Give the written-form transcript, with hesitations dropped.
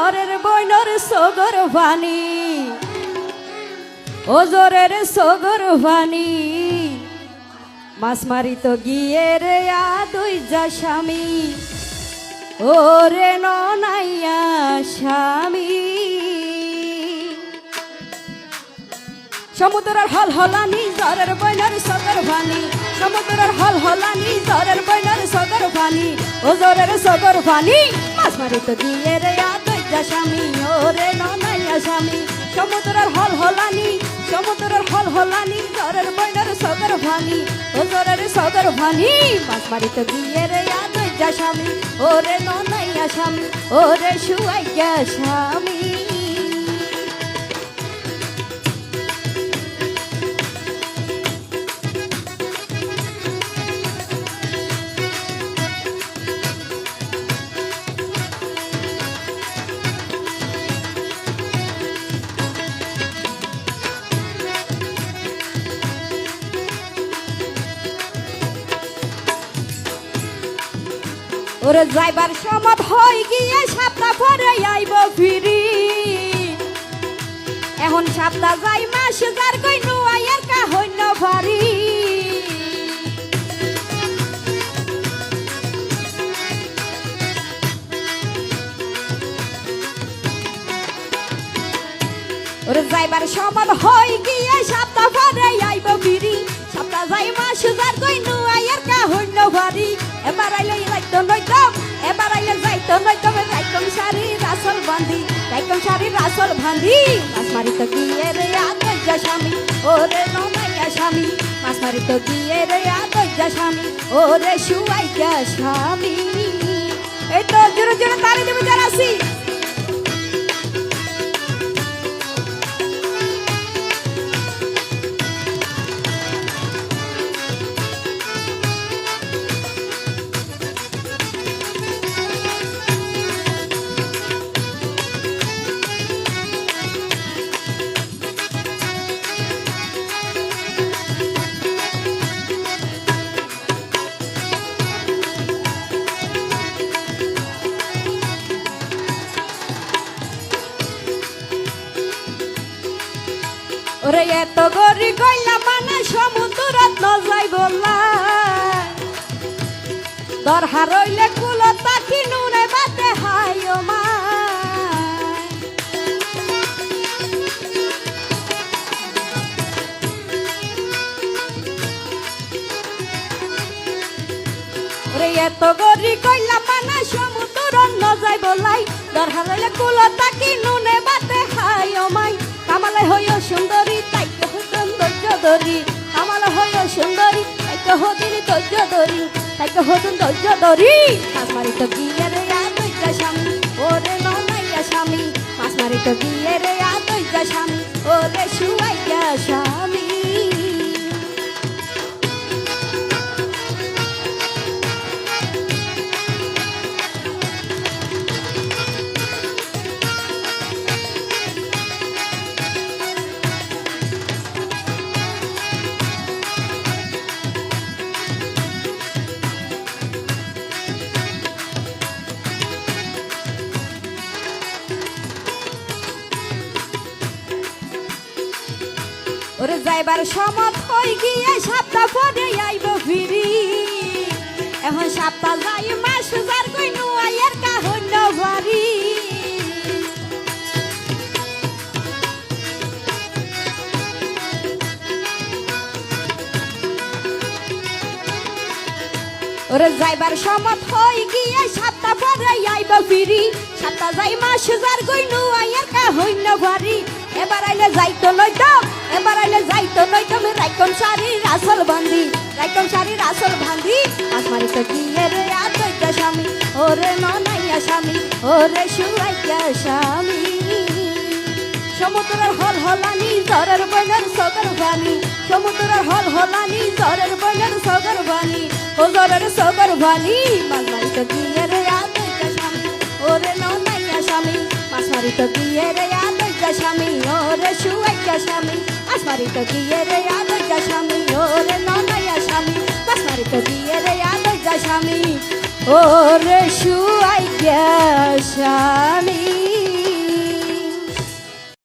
জরের বইনর সগর ভানি ও জরের সগর ভানি মাছ মারিত গিয়ে রে আদুই যা স্বামী ওরে ননাইয়া স্বামী সমুদ্রের হল হলানি জরের বইনর সগর ভানি সমুদ্রের হল হলানি জরের বইনর সগর ভানি ও জরের সগর ভানি মাছ মারিত গিয়ে রে আদুই যা স্বামী ওরে ননাইয়া স্বামী সমুদ্রের হল হলানি সমুদ্রের হল হলানি জরের বইনর সগর ভানি ও জরের সগর ভানি মাছ মারিত গিয়ে রে আদুই যা স্বামী ওরে ননাইয়া স্বামী ওরে শুয়াইয়া স্বামী ওরে যাইবার সময় হই গিয়ে সাতটা পরে আইব ফিরি এখন সাতটা যাই মাস যার কই নুয়াইয়ের কা হইন ভারি ওরে যাইবার সময় হই গিয়ে সাতটা পরে আইব ফিরি সাতটা যাই মাস যার কই নুয়াইয়ের কা হইন ভারি এবার আইলে যাইতো নইতাম এবার আইলে যাইতো নইতাম রাইকম শাড়ি রাসল বাঁধি রাইকম শাড়ি রাসল বাঁধি মাছ মারিত গিয়ে রে আদুই যা স্বামী ওরে ননাইয়া স্বামী মাছ মারিত গিয়ে রে আদুই যা স্বামী ওরে শুয়াইয়া স্বামী এই তো জোরে জোরে তালি দেবে যারা আসি ওরে এত গরি কইলা মানে সমুদ্রত ন যাই বললা দরহা রইলে কুলত পাখি নুনে বাতে হাই ও মা ওরে এত গরি কইলা মানে সমুদ্রত ন যাই বলাই দরহা রইলে কুলত পাখি নুনে বাতে হাই ও মাই কামালে হইও সুন্দরী তাইকে হইতন ধৈর্য ধরি কামালে হইও সুন্দরী তাইকে হদিন ধৈর্য ধরি তাইকে হদিন ধৈর্য ধরি মাছ মারিত গিয়ে রে আদুই যা স্বামী ওরে ননাইয়া স্বামী মাছ মারিত গিয়ে রে আদুই যা স্বামী ওরে শুয়াইয়া স্বামী ওরে যাইবার সময় হই গিয়ে সাতটা পরে আইব ফিরি এখন সাতটা যাই মাস যার কই নুয়াইয়ের কা হইন ভারি ওরে যাইবার সময় হই গিয়ে সাতটা পরে আইব ফিরি সাতটা যাই মাস যার কই নুয়াইয়ের কা হইন ভারি এবার আইলে যাইতো নইতাম এবার আইলে যাইতো নইতাম রাইকম শাড়ি রাসল বাঁধি রাইকম শাড়ি রাসল বাঁধি মাছ মারিত গিয়ে রে আদুই যা স্বামী ওরে ননাইয়া স্বামী ওরে শুয়াইয়া স্বামী সমুদ্রের হল হলানি জরের বইনর সগর ভানি সমুদ্রের হল হলানি জরের বইনর সগর ভানি ও জরের সগর ভানি মাছ মারিত গিয়ে রে আদুই যা স্বামী ওরে ননাইয়া স্বামী মাছ মারিত গিয়ে রে আদুই যা স্বামী ওরে শুয়াইয়া স্বামী মাছ মারিত গিয়ে রে আদুই যা স্বামী ওরে ননাইয়া স্বামী মাছ মারিত গিয়ে রে আদুই যা স্বামী ওরে শুয়াইয়া স্বামী।